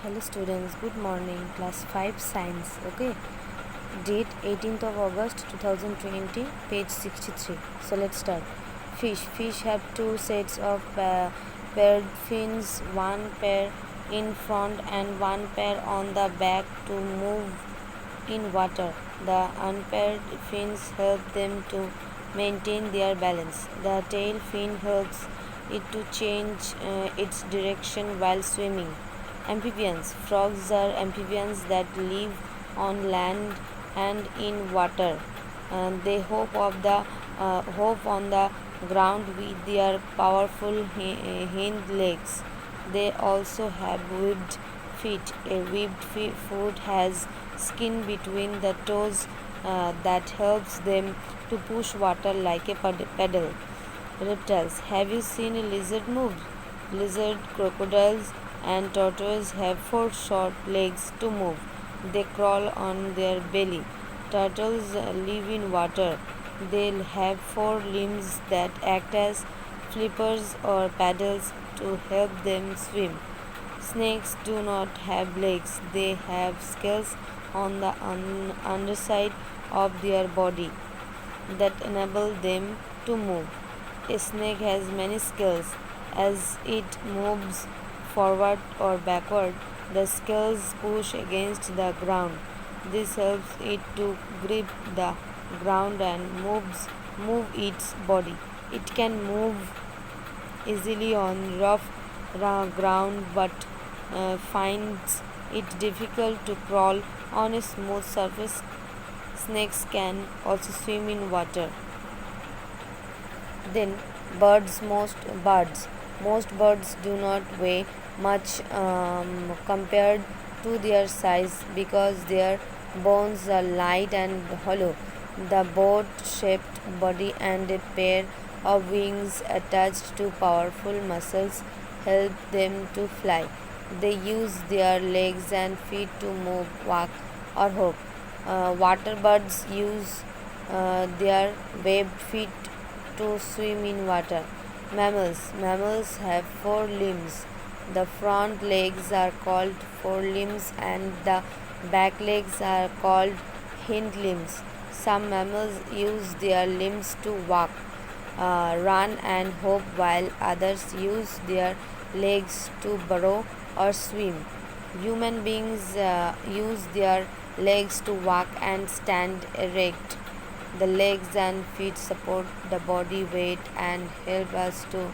Hello students, good morning. Class 5 Science. Okay. Date 18th of August 2020, page 63. So let's start. Fish. Fish have two sets of paired fins, one pair in front and one pair on the back to move in water. The unpaired fins help them to maintain their balance. The tail fin helps it to change its direction while swimming. Amphibians. Frogs are amphibians that live on land and in water. They hop on the ground with their powerful hind legs. They also have webbed feet. A foot has skin between the toes that helps them to push water like a paddle. Reptiles. Have you seen a lizard move? Lizard, crocodiles, and tortoises have four short legs to move. They crawl on their belly. Turtles live in water. They have four limbs that act as flippers or paddles to help them swim. Snakes do not have legs. They have scales on the underside of their body that enable them to move. A snake has many scales. As it moves forward or backward, the scales push against the ground. This helps it to grip the ground and move its body. It can move easily on rough ground but finds it difficult to crawl on a smooth surface. Snakes can also swim in water. Then most birds do not weigh much compared to their size because their bones are light and hollow. The boat shaped body and a pair of wings attached to powerful muscles help them to fly. They use their legs and feet to move, walk, or hop. Water birds use their webbed feet to swim in water. Mammals have four limbs. The front legs are called forelimbs and the back legs are called hind limbs. Some mammals use their limbs to walk, run, and hop, while others use their legs to burrow or swim. Human beings use their legs to walk and stand erect. The legs and feet support the body weight and help us to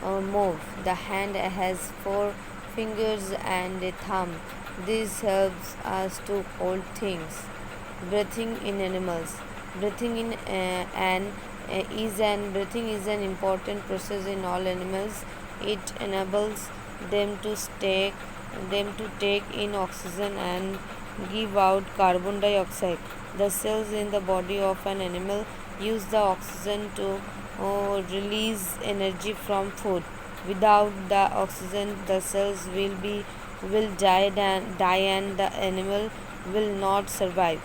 move. The hand has four fingers and a thumb. This helps us to hold things. Breathing in animals. Breathing in breathing is an important process in all animals. It enables them to take in oxygen and give out carbon dioxide. The cells in the body of an animal use the oxygen to release energy from food. Without the oxygen, the cells will die and the animal will not survive.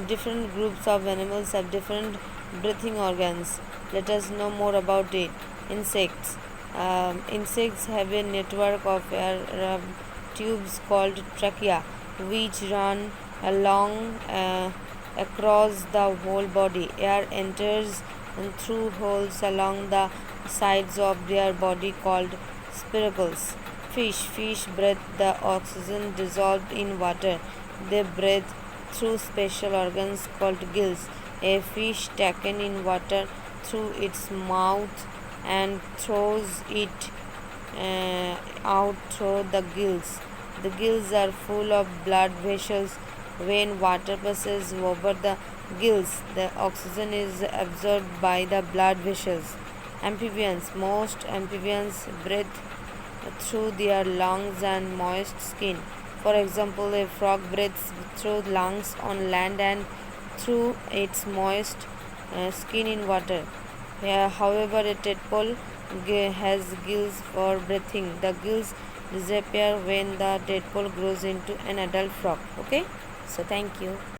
Different groups of animals have different breathing organs. Let us know more about it. Insects. Insects have a network of air tubes called trachea, which run along across the whole body. Air enters through holes along the sides of their body called spiracles. Fish breathe the oxygen dissolved in water. They breathe through special organs called gills. A fish taken in water through its mouth and throws it out through the gills. The gills are full of blood vessels. When water passes over the gills, the oxygen is absorbed by the blood vessels. Amphibians. Most amphibians breathe through their lungs and moist skin. For example, a frog breathes through lungs on land and through its moist skin in water. However, a tadpole has gills for breathing. The gills disappear when the tadpole grows into an adult frog. Okay, so thank you.